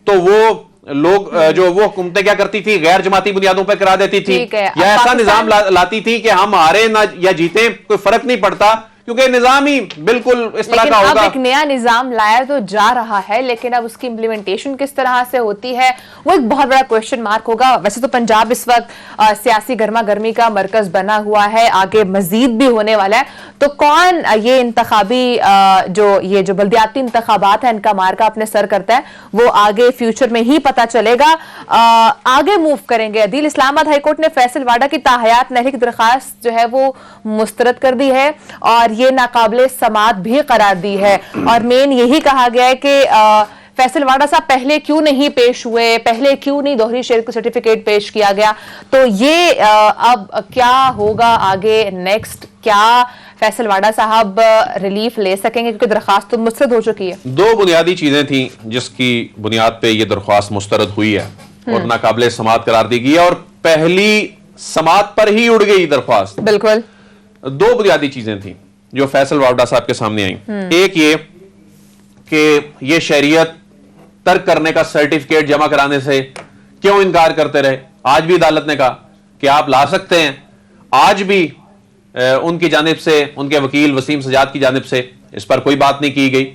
B: तो वो लोग जो वो हुकूमतें क्या करती थी, गैर जमाती बुनियादों पर करा देती थी या ऐसा निजाम लाती थी कि हम हारे ना या जीते कोई फर्क नहीं पड़ता, क्योंकि निजाम ही बिल्कुल इस तरह का होगा।
A: अब एक नया निजाम लाया तो जा रहा है, लेकिन अब उसकी इंप्लीमेंटेशन किस तरह से होती है वो एक बहुत बड़ा क्वेश्चन मार्क होगा। वैसे तो पंजाब इस वक्त सियासी गर्मा गर्मी का मरकज बना हुआ है, आगे मजीद भी होने वाला है। तो कौन ये इंतखाबी जो बल्दियाती इंतखाबात है इनका मार्का अपने सर करता है, वो आगे फ्यूचर में ही पता चलेगा। आगे मूव करेंगे। अदील, इस्लामाबाद हाईकोर्ट ने फैसल वाडा की ताहयात नहरी की दरखास्त जो है वो मुस्तरद कर दी है और ये नाकाबिले समात भी करार दी है। और मेन यही कहा गया है कि फैसल वाडा साहब पहले क्यों नहीं पेश हुए, पहले क्यों नहीं दोहरी शरीयत सर्टिफिकेट पेश किया गया। तो ये अब क्या होगा आगे नेक्स्ट, क्या फैसल वाडा साहब रिलीफ ले सकेंगे, क्योंकि दरखास्त तो मुस्तरद हो चुकी है।
B: 2 बुनियादी चीजें थी जिसकी बुनियाद पे ये दरख्वास्त मुस्तरद हुई है और नाकाबिले समात करार दी गई है और पहली समात पर ही उड़ गई दरख्वास्त।
A: बिल्कुल
B: 2 बुनियादी चीजें थी जो फैसल वाडा साहब के सामने आई। एक ये कि ये शरीयत तर्क करने का सर्टिफिकेट जमा कराने से क्यों इनकार करते रहे। आज भी अदालत ने कहा कि आप ला सकते हैं। आज भी उनकी जानिब से, उनके वकील वसीम सजाद की जानिब से इस पर कोई बात नहीं की गई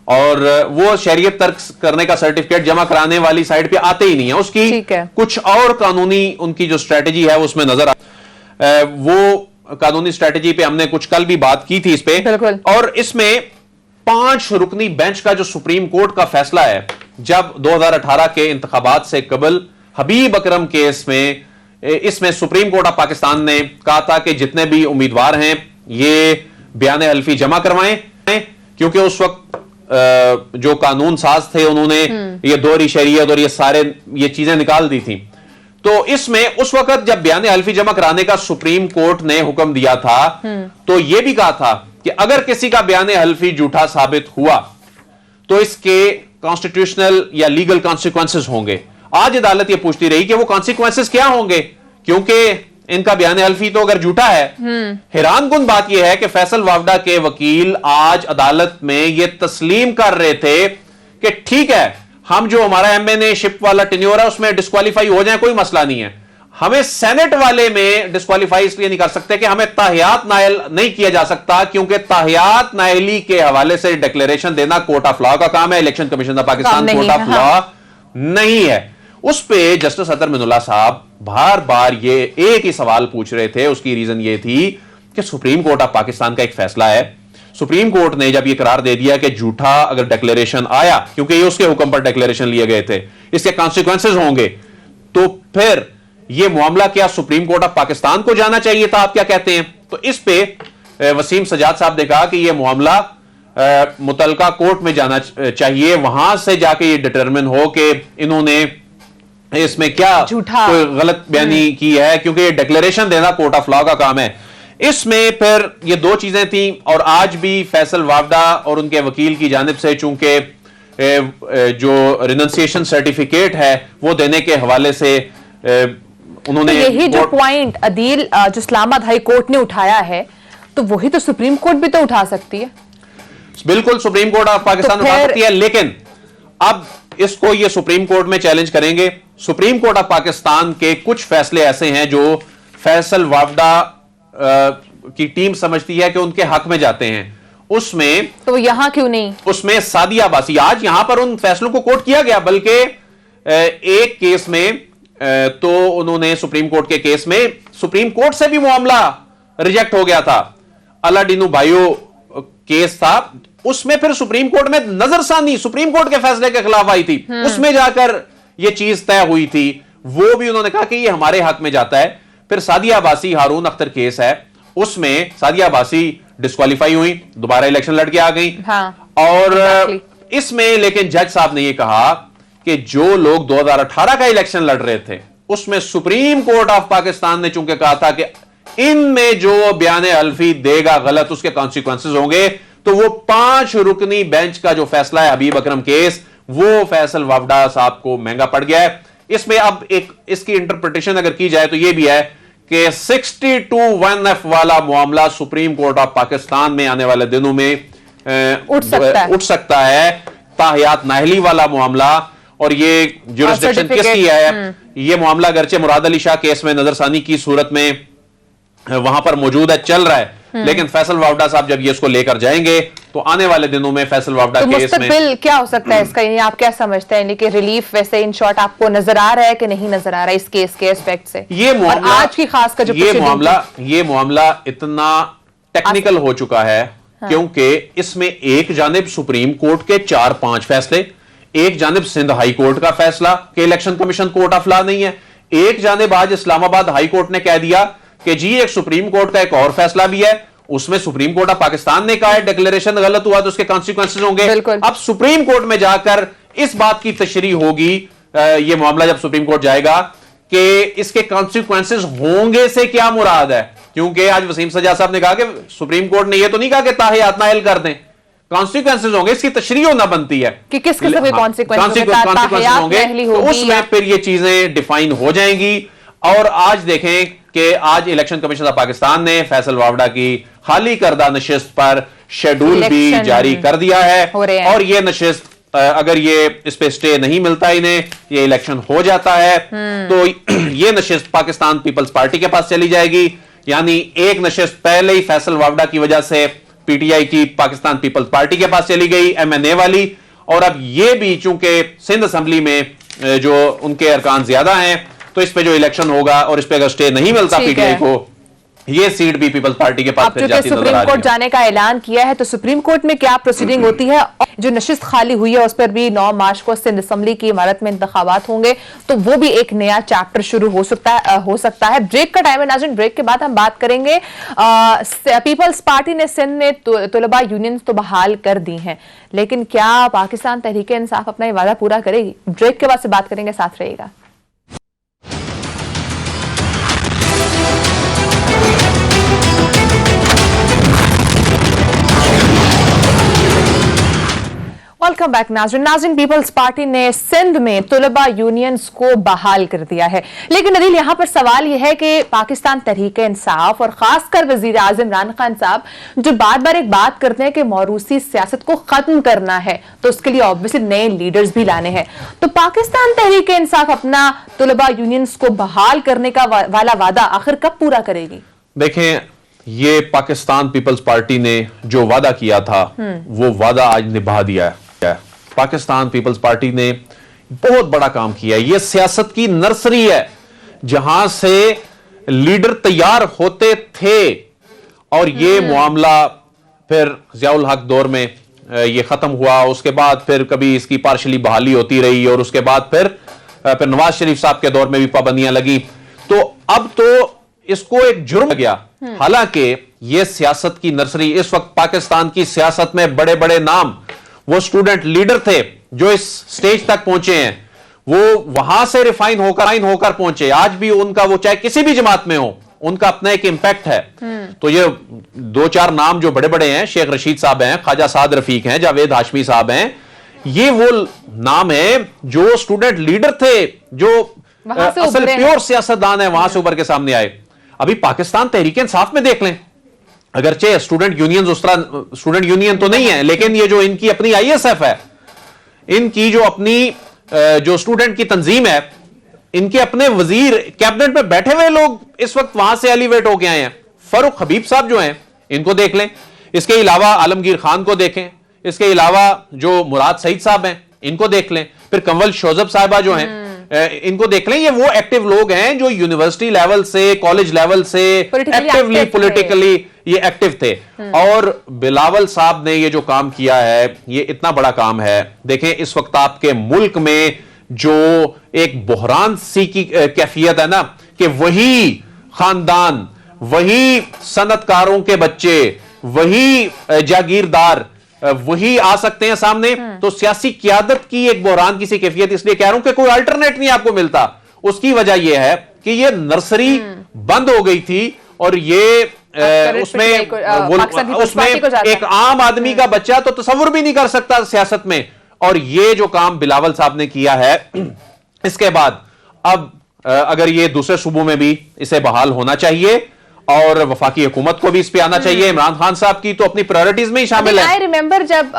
B: और वो शरीयत तर्क करने का सर्टिफिकेट जमा कराने वाली साइड पे आते ही नहीं है। उसकी कुछ और कानूनी उनकी जो स्ट्रेटेजी है उसमें नजर वो कानूनी स्ट्रेटेजी पे हमने कुछ कल भी बात की थी इस पे।
A: बिल्कुल।
B: और इसमें 5 रुकनी बेंच का जो सुप्रीम कोर्ट का फैसला है, जब 2018 के इंतखाबात से कबल हबीब अकरम केस में, इसमें सुप्रीम कोर्ट ऑफ पाकिस्तान ने कहा था कि जितने भी उम्मीदवार हैं ये बयान हल्फी जमा करवाएं, क्योंकि उस वक्त जो कानून साज थे उन्होंने ये दोहरी शरीयत और ये चीजें निकाल दी थी। तो इसमें उस वक्त जब बयान हल्फी जमा कराने का सुप्रीम कोर्ट ने हुक्म दिया था, तो यह भी कहा था कि अगर किसी का बयान हल्फी झूठा साबित हुआ तो इसके कॉन्स्टिट्यूशनल या लीगल कॉन्सिक्वेंसेस होंगे। आज अदालत यह पूछती रही कि वो कॉन्सिक्वेंसेस क्या होंगे, क्योंकि इनका बयान हल्फी तो अगर झूठा है। हैरानकुन बात यह है कि फैसल वावडा के वकील आज अदालत में यह तस्लीम कर रहे थे कि ठीक है, हम जो हमारा एमएनए शिप वाला टेन्योर है उसमें डिस्क्वालीफाई हो जाए, कोई मसला नहीं है। हमें सेनेट वाले में डिस्क्वालीफाई इसलिए नहीं कर सकते कि हमें ताहियात नायल नहीं किया जा सकता, क्योंकि ताहियात नायली के हवाले से डिक्लेरेशन देना कोर्ट ऑफ लॉ का काम है, election commission of Pakistan court of law नहीं है। उस पे जस्टिस अतर मिनुल्लाह साहब बार बार ये एक ही सवाल पूछ रहे थे। उसकी रीजन ये थी कि सुप्रीम कोर्ट ऑफ पाकिस्तान का एक फैसला है, सुप्रीम कोर्ट ने जब ये करार दे दिया कि झूठा अगर डिक्लेरेशन आया, क्योंकि ये उसके हुक्म पर डिक्लेरेशन लिए गए थे, इसके कॉन्सिक्वेंसेस होंगे, तो फिर ये मामला क्या सुप्रीम कोर्ट ऑफ पाकिस्तान को जाना चाहिए था? आप क्या कहते हैं? तो इस पे वसीम सजाद साहब ने कहा कि यह मामला मुतलका कोर्ट में जाना चाहिए, वहां से जाके ये डिटरमिन हो कि इन्होंने इसमें क्या कोई गलत बयानी की है, क्योंकि ये डिक्लेरेशन देना कोर्ट ऑफ लॉ का काम है। इसमें फिर ये दो चीजें थी। और आज भी फैसल वावडा और उनके वकील की जानिब से चूंकि जो रिनंसिएशन सर्टिफिकेट है वो देने के हवाले से उन्होंने,
A: तो यही जो पॉइंट अदील जो इस्लामाबाद हाई कोर्ट ने उठाया है, तो वही तो सुप्रीम कोर्ट भी तो उठा सकती है।
B: बिल्कुल, सुप्रीम कोर्ट ऑफ पाकिस्तान उठा सकती है, लेकिन अब इसको ये सुप्रीम कोर्ट में चैलेंज करेंगे। सुप्रीम कोर्ट ऑफ पाकिस्तान के कुछ फैसले ऐसे हैं जो फैसल वावडा की टीम समझती है कि उनके हक में जाते हैं। उसमें
A: तो यहां क्यों नहीं?
B: उसमें सादिया अब्बासी, आज यहां पर उन फैसलों को कोर्ट किया गया, बल्कि एक केस में तो उन्होंने सुप्रीम कोर्ट के केस में सुप्रीम कोर्ट से भी मामला रिजेक्ट हो गया था। अलादीनो भाइयों केस था, उसमें फिर सुप्रीम कोर्ट में नजरसानी सुप्रीम कोर्ट के फैसले के खिलाफ आई थी, उसमें जाकर यह चीज तय हुई थी। वो भी उन्होंने कहा कि यह हमारे हक में जाता है। फिर सादिया अब्बासी हारून अख्तर केस है, उसमें सादिया अब्बासी डिस्क्वालीफाई हुई, दोबारा इलेक्शन लड़के आ गई। और इसमें लेकिन जज साहब ने यह कहा कि जो लोग 2018 का इलेक्शन लड़ रहे थे उसमें सुप्रीम कोर्ट ऑफ पाकिस्तान ने चूंकि कहा था कि इनमें जो बयान हल्फी देगा गलत, उसके कॉन्सिक्वेंसेस होंगे, तो वो 5 रुकनी बेंच का जो फैसला है हबीब अकरम केस, वो फैसल वावडा साहब को महंगा पड़ गया है। इसमें अब एक इसकी इंटरप्रिटेशन अगर की जाए तो यह भी है कि 62(1)(f) वाला मामला सुप्रीम कोर्ट ऑफ पाकिस्तान में आने वाले दिनों में उठ सकता है। ताहियात नाहली वाला मामला, और ये ज्यूरिसडिक्शन किसकी है? ये मामला अगरचे मुराद अली शाह केस में नजरसानी की सूरत में वहां पर मौजूद है, चल रहा है, लेकिन फैसल वावडा साहब जब ये इसको लेकर जाएंगे तो आने वाले दिनों में फैसल वावडा
A: तो
B: केस में
A: बिल क्या हो सकता है इसका? यानी आप क्या समझते हैं कि रिलीफ वैसे इन शॉर्ट आपको नजर आ रहा है कि नहीं नजर आ रहा है इस केस के एस्पेक्ट से?
B: ये मामला,
A: आज की खास का जो
B: ये मामला इतना टेक्निकल हो चुका है, क्योंकि इसमें एक जानिब सुप्रीम कोर्ट के 4-5 फैसले, एक जानिब सिंध हाई कोर्ट का फैसला कि election commission court of law नहीं है, एक जानिब आज इस्लामाबाद हाई कोर्ट ने कह दिया कि जी एक सुप्रीम कोर्ट का एक और फैसला भी है, उसमें सुप्रीम कोर्ट ऑफ पाकिस्तान ने कहा है डिक्लेरेशन गलत हुआ तो उसके कॉन्सिक्वेंसेस होंगे। अब सुप्रीम कोर्ट में जाकर इस बात की तशरीह होगी, यह मामला जब सुप्रीम कोर्ट जाएगा, कि इसके कॉन्सिक्वेंसेस होंगे से क्या मुराद है। क्योंकि आज वसीम सजाद साहब ने कहा कि सुप्रीम कोर्ट ने यह तो नहीं कहा कि ताहियात नाइल कर दें, कॉन्सिक्वेंसेस होंगे, इसकी तशरीह होना बनती है
A: कि किस किस्म के
B: कॉन्सिक्वेंसेस होंगे, तो उसमें फिर ये चीजें डिफाइन हो जाएंगी। और आज देखें कि आज इलेक्शन कमीशन ऑफ पाकिस्तान ने फैसल वावडा की खाली करदा नशिस्त पर शेड्यूल भी जारी कर दिया है, और ये नशिस्त अगर ये इस पे स्टे नहीं मिलता इन्हें, ये इलेक्शन हो जाता है, तो ये नशिस्त पाकिस्तान पीपल्स पार्टी के पास चली जाएगी। यानी एक नशिस्त पहले ही फैसल वावडा की वजह से पीटीआई की पाकिस्तान पीपल्स पार्टी के पास चली गई, एमएनए वाली, और अब ये भी चूंकि सिंध असेंबली में जो उनके अरकान ज्यादा हैं, तो इस पे जो इलेक्शन होगा और इस पे अगर स्टे नहीं मिलता पीटीआई को, ये सीट भी पीपल्स पार्टी के पास
A: अब चूंकि सुप्रीम कोर्ट जाने का ऐलान किया है, तो सुप्रीम कोर्ट में क्या प्रोसीडिंग होती है? जो नशिस्त खाली हुई है उस पर भी 9 मार्च को सिंध असेंबली की इमारत में इंतखाबात होंगे, तो वो भी एक नया चैप्टर शुरू हो सकता है। ब्रेक का टाइम है नाज़रीन, ब्रेक के बाद हम बात करेंगे। पीपल्स पार्टी ने सिंध में तुलबा यूनियन तो बहाल कर दी हैं, लेकिन क्या पाकिस्तान तहरीक इंसाफ अपना ये वादा पूरा करेगी? ब्रेक के बाद से बात करेंगे, साथ रहिएगा। वेलकम बैक नाज़रीन, पीपल्स पार्टी ने सिंध में तुलबा यूनियंस को बहाल कर दिया है, लेकिन अदील यहाँ पर सवाल यह है कि पाकिस्तान तहरीक इंसाफ और खासकर वजीर आज़म इमरान खान साहब जो बार बार एक बात करते हैं कि मौरूसी सियासत को खत्म करना है, तो उसके लिए ऑब्वियसली नए लीडर्स भी लाने हैं। तो पाकिस्तान तहरीक इंसाफ अपना तुलबा यूनियंस को बहाल करने का वाला वादा आखिर कब पूरा करेगी?
B: देखें, ये पाकिस्तान पीपल्स पार्टी ने जो वादा किया था वो वादा आज निभा दिया है। पाकिस्तान पीपल्स पार्टी ने बहुत बड़ा काम किया है। ये सियासत की नर्सरी है जहां से लीडर तैयार होते थे, और ये मामला फिर ज़ियाउल हक दौर में ये खत्म हुआ। उसके बाद फिर कभी इसकी पार्शली बहाली होती रही, और उसके बाद फिर नवाज शरीफ साहब के दौर में भी पाबंदियां लगी। तो अब तो इसको एक जुर्म लग गया। हालांकि ये सियासत की नर्सरी, इस वक्त पाकिस्तान की सियासत में बड़े बड़े नाम, वो स्टूडेंट लीडर थे जो इस स्टेज तक पहुंचे हैं, वो वहां से रिफाइन होकर पहुंचे। आज भी उनका, वो चाहे किसी भी जमात में हो, उनका अपना एक इंपैक्ट है। तो ये 2-4 नाम जो बड़े बड़े हैं, शेख रशीद साहब हैं, ख्वाजा साद रफीक हैं, जावेद हाशमी साहब हैं, ये वो नाम है जो स्टूडेंट लीडर थे, जो असल प्योर सियासतदान है, वहां से उभर के सामने आए। अभी पाकिस्तान तहरीक इंसाफ में देख लें, अगरचे स्टूडेंट यूनियन उस तरह स्टूडेंट यूनियन तो नहीं है, लेकिन ये जो इनकी अपनी आईएसएफ है, इनकी जो अपनी जो स्टूडेंट की तंजीम है, इनके अपने वजीर कैबिनेट में बैठे हुए लोग इस वक्त वहां से एलिवेट होके आए हैं। फरूक हबीब साहब जो हैं, इनको देख लें, इसके अलावा आलमगीर खान को देखें, इसके अलावा जो मुराद सईद साहब हैं, इनको देख लें, फिर कंवल शोजब साहिबा जो हैं, इनको देख लें। ये वो एक्टिव लोग हैं जो यूनिवर्सिटी लेवल से, कॉलेज लेवल से एक्टिवली पॉलिटिकली ये एक्टिव थे। और बिलावल साहब ने ये जो काम किया है, ये इतना बड़ा काम है। देखें, इस वक्त आपके मुल्क में जो एक बहरान सी की कैफियत है ना, कि वही खानदान, वही सनतकारों के बच्चे, वही जागीरदार वही आ सकते हैं सामने। तो सियासी क़यादत की एक बहरान की सी कैफियत, इसलिए कह रहा हूं कि कोई अल्टरनेट नहीं आपको मिलता। उसकी वजह यह है कि ये नर्सरी बंद हो गई थी, और ये उसमें एक आम आदमी का बच्चा तो तसव्वुर भी नहीं कर सकता सियासत में। और ये जो काम बिलावल साहब ने किया है, इसके बाद अब अगर ये दूसरे सूबों में भी इसे बहाल होना चाहिए, और वफाकी हुकूमत को भी इस पे आना चाहिए। इमरान खान साहब की तो अपनी प्रायोरिटीज में ही शामिल है।
A: आई रिमेंबर जब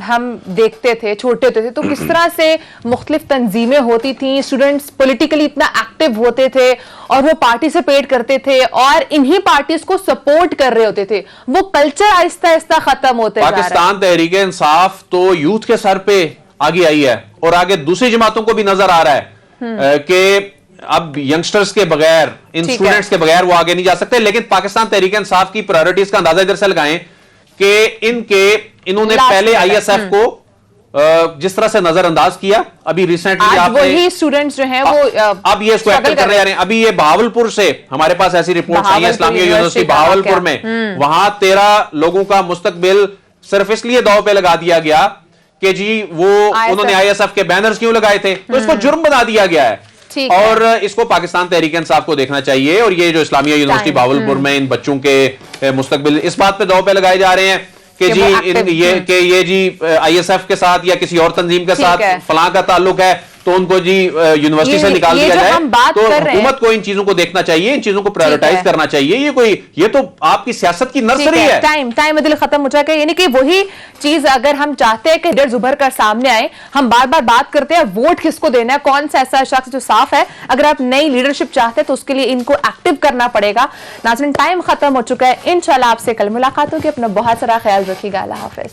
A: हम देखते थे, छोटे होते थे, तो किस तरह से मुख्तलिफ तंजीमें होती थी, स्टूडेंट्स पॉलिटिकली इतना एक्टिव होते थे, और वो पार्टिसिपेट करते थे, और इन्हीं पार्टीज को सपोर्ट कर रहे होते थे। वो कल्चर आहिस्ता आहिस्ता खत्म होते जा रहा है।
B: पाकिस्तान तहरीक इंसाफ तो यूथ के सर पे आगे आई है, और आगे दूसरी जमातों को भी नजर आ रहा है कि अब यंगस्टर्स के बगैर, इन स्टूडेंट्स के बगैर वो आगे नहीं जा सकते। लेकिन पाकिस्तान तहरीक इंसाफ की प्रायोरिटीज का अंदाजा इधर से लगाएं कि इन्होंने पहले आईएसएफ को जिस तरह से नजरअंदाज किया, अभी रिसेंटली
A: वही स्टूडेंट्स जो हैं वो
B: अब ये इसको एक्टिव कर रहे हैं। अभी ये बहावलपुर से हमारे पास ऐसी रिपोर्ट आई है, इस्लामिया यूनिवर्सिटी बहावलपुर में, वहां 13 लोगों का मुस्तकबिल सिर्फ इसलिए दांव पे लगा दिया गया कि जी वो उन्होंने आईएसएफ के बैनर्स क्यों लगाए थे, तो इसको जुर्म बना दिया गया है। और इसको पाकिस्तान तहरीक इंसाफ को देखना चाहिए। और ये जो इस्लामिया यूनिवर्सिटी भावलपुर में इन बच्चों के मुस्तकबिल इस बात पे दांव पे लगाए जा रहे हैं कि जी ये जी आईएसएफ के साथ या किसी और तंजीम के साथ फलां का ताल्लुक है, तो उनको जी यूनिवर्सिटी से निकाल दिया जाए। तो हुकूमत को इन चीजों को देखना चाहिए, इन चीजों को प्रायोरिटाइज करना चाहिए। ये तो आपकी सियासत की नर्सरी है।
A: टाइम अदिल खत्म हो जाएगा, यानी कि वही चीज अगर हम चाहते हैं कि लीडर्स उभर कर सामने आए, हम बार बार बात करते हैं वोट किसको देना है, कौन सा ऐसा शख्स जो साफ है। अगर आप नई लीडरशिप चाहते हैं तो उसके लिए इनको एक्टिव करना पड़ेगा। नाज़रीन, टाइम खत्म हो चुका है। इंशाल्लाह आपसे कल मुलाकात होगी। अपना बहुत सारा ख्याल रखिएगा। अल्लाह हाफिज।